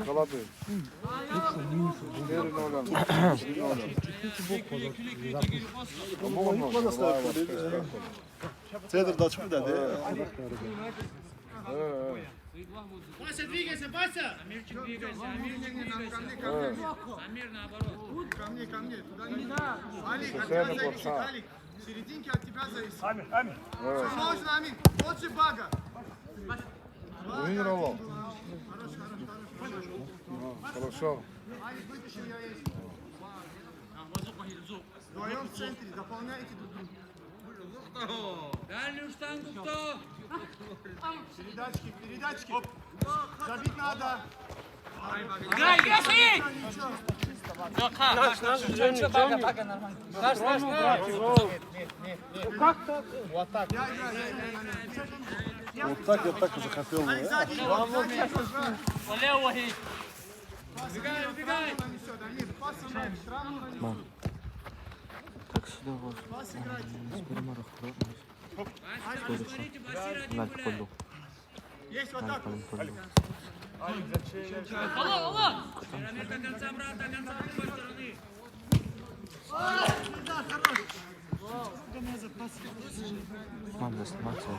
Kaladı. Yerin olan. Центр дачку dedi. Вася, двигайся, Вася! Амирчик, двигайся, Амирчик, двигайся. Амир, наоборот. Ко мне, туда не надо. Алик, от тебя зависит, Алик. В серединке от тебя зависит. Амир. Все можно, Амин. Вот же бага. Выиграл. Хорош. Хорошо. Алик, вытащи, я есть. Вдвоем в центре, дополняйте друг друга. Дальнюю штангу кто? Передачки. Забить надо. Играй, Яси! Вот так я так уже хотел. Алик, сзади его, сзади. Убегай, убегай! Нанесет, Амир, пас играй, штраф нанесет. Так сюда вот. Пас играйте. Перемарок Вася, смотрите, Басир один Надо гуляет. подул. Есть вот так. Амир до конца, брат, до конца, с другой стороны. Да, хорош. Надо сниматься.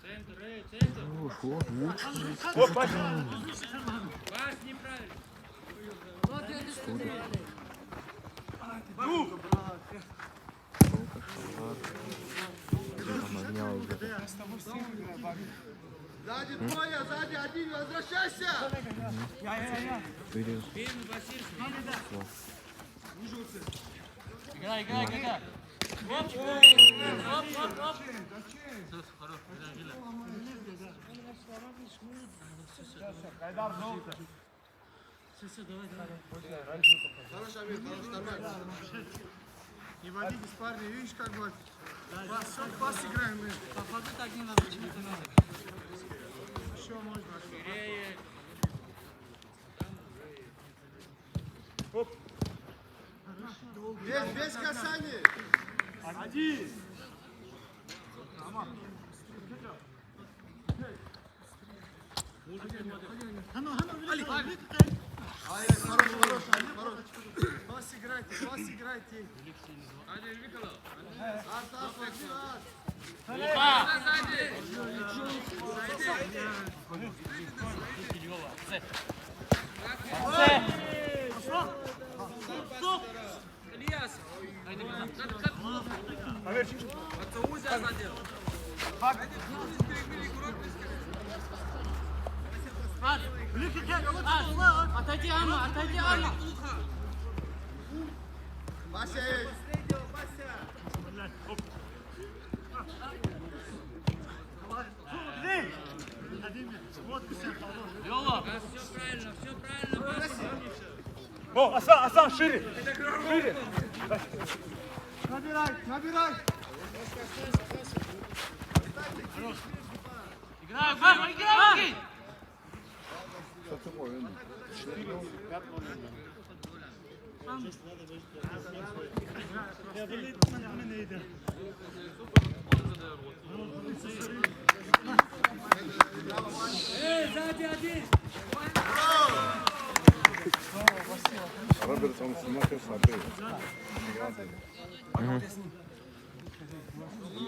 Центр, центр. Вась, неправильно. Сзади двое, сзади один, возвращайся. Вперед. Видно, Басир, Играй, играй, играй. Хорош, Амир, хорош, нормально. Не водитесь, парни, видишь, как бы. Пас играем мы. Попаду так не надо, чего-то надо. Еще можно. Скорее. Без касания. Один. Ай, хорош, Амир, хорош. Пас играйте. Артас, Артас. Ильяс. Амирчик. Отойди, Алма, отойди, Алма. Вася есть. Лёва. Все правильно, Басир. О, Асан, шире. Шире. Набирай. Играй, Баба, играй! Что такое? 4. Сзади один. Роберт, он снимает сабы.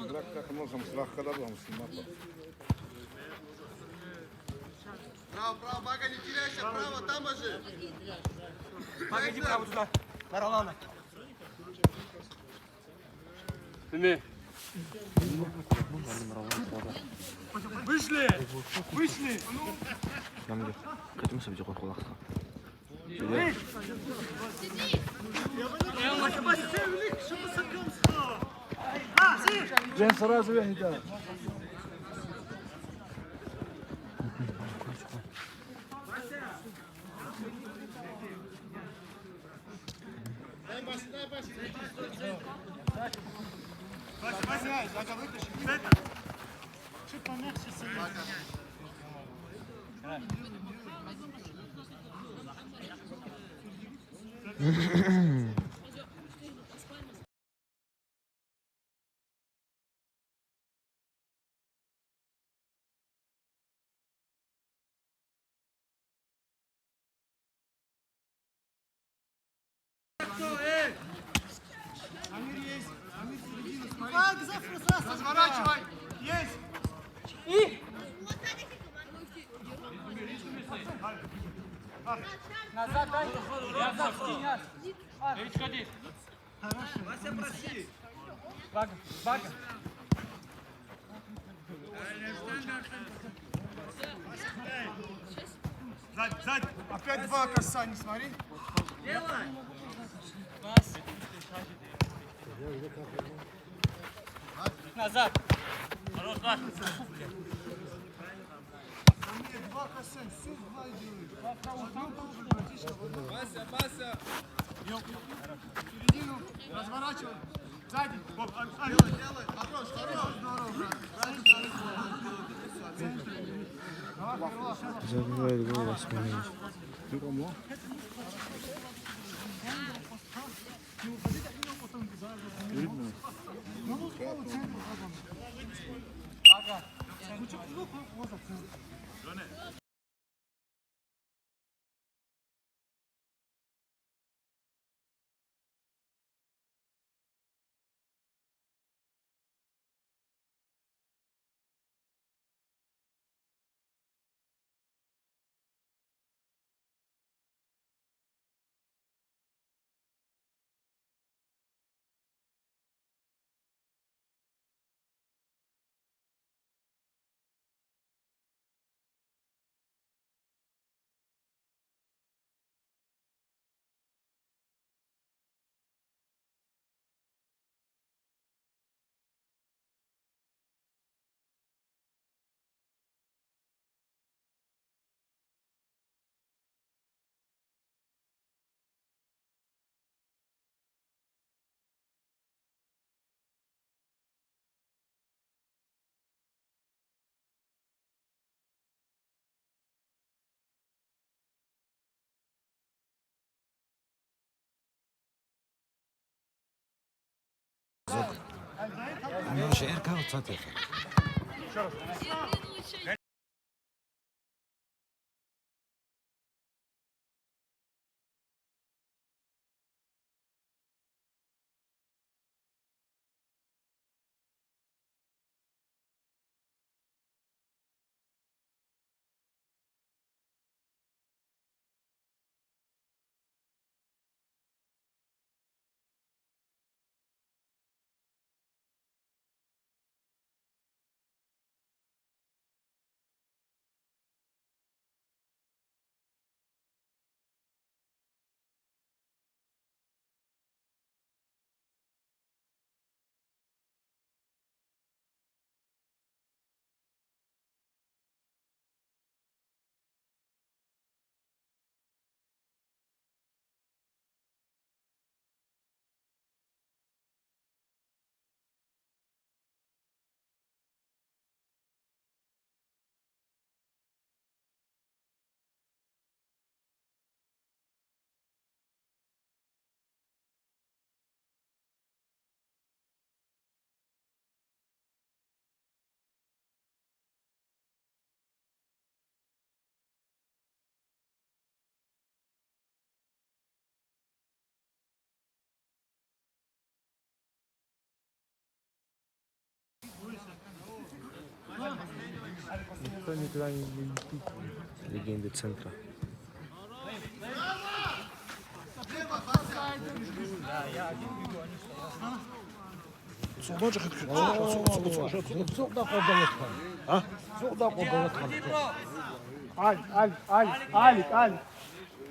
Игрок как можем слегка дадим снимать. Право, бага, не теряйся, право, там же. Бага, иди право туда. На Ролана. Вышли! Намге. Катимся в дикой кулаках. Джен сразу вяхида. Вася, вытащи. Чуть помягче сыграй. Разворачивай. Есть. Назад дай. Назад скинь. Эвич, ходи. Вася, проси. Бага, бага. Сзади. Опять два касания, смотри. Делай. Назад. Хорош, Вась. Два касания, все два делают. Вася. Середину. Разворачивай. Сзади. Делай. Хорош. Здорово, брат. Забивает гол 8 минут. Кому? Никто никуда не летит. Легенды центра. Алик.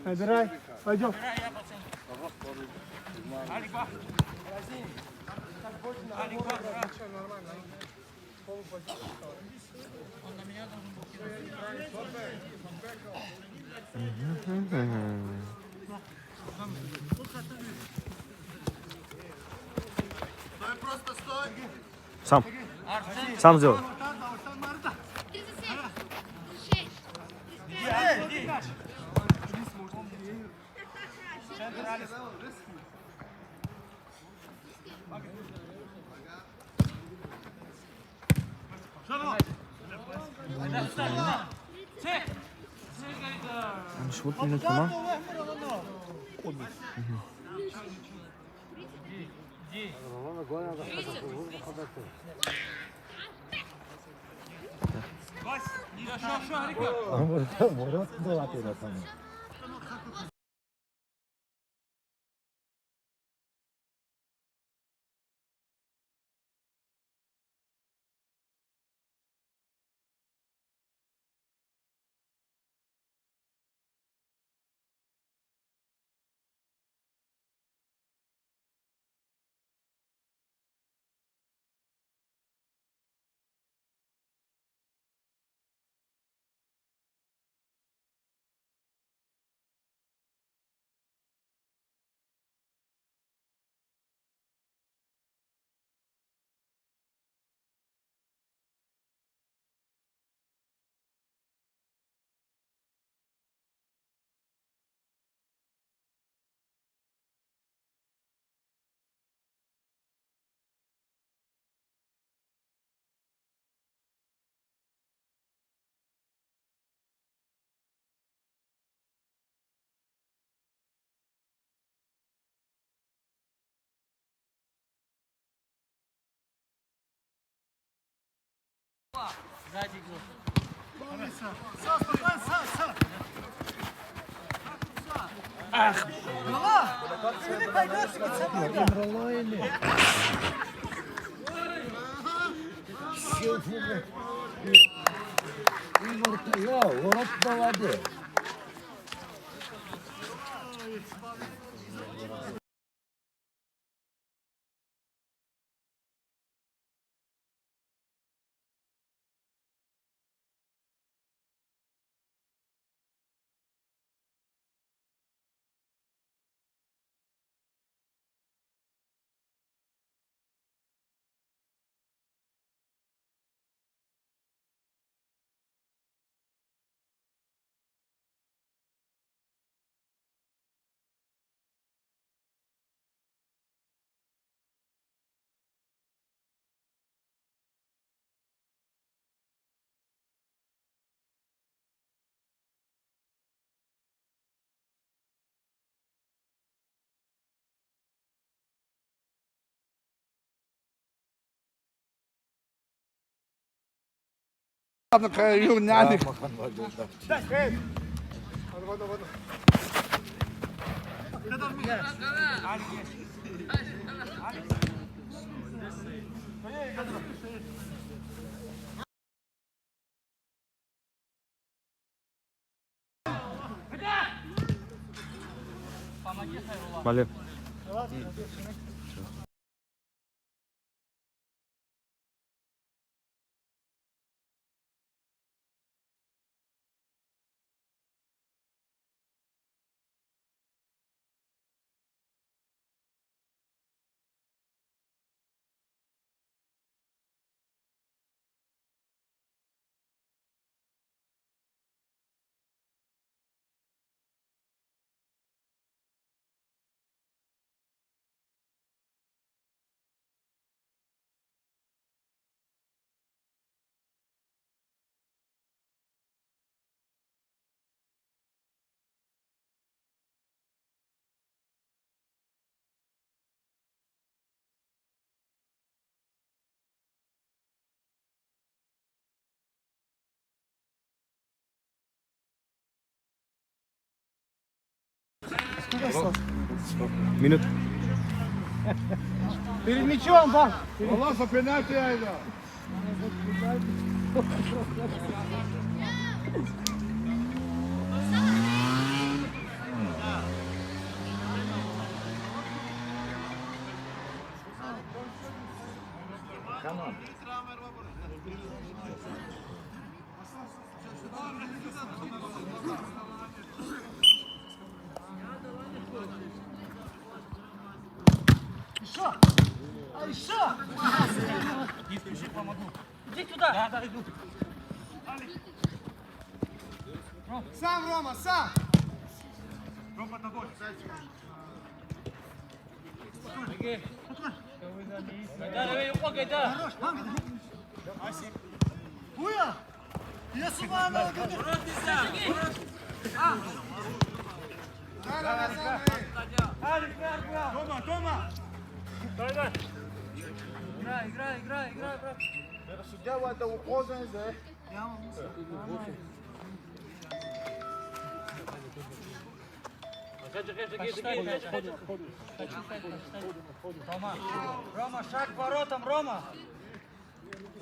Набирай. Пойдем. Стой, просто стой. Сам сделай. Вот минут нема. Що, Ріка? Ворот давати на там. Ззаді йду. Са, спокійно, са. Ворот давати. На краю няник. Малин. Minut. Перед мячом, ба. Вона за пенальті айда. Еще! А еще! Не спеши, помогу. Иди туда. Да, иду. Сам, Рома, сам! Да, давай, упокой, да. Хорош, мам! Буя! Я с ума надо! Тома, Тома. Играй, брат. Суддя это упознає, да? Рома, шаг к воротам, Рома.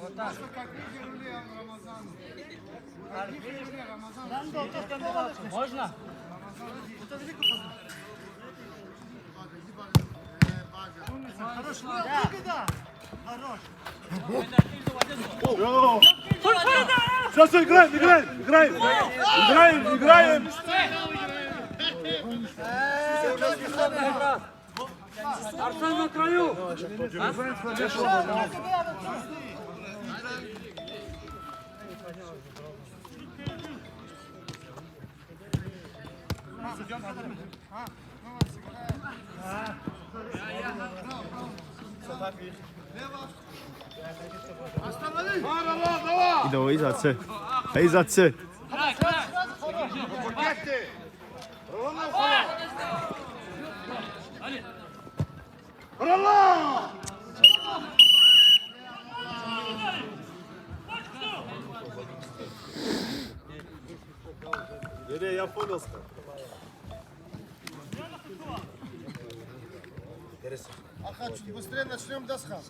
Вот так. Как видишь, рули Рамазану. Можно? Хорош, да. Хорош. Сейчас играем! Арсен на краю! Idą i za C. Ej za C. Я понял. Ага, чуть быстрее начнем досхам.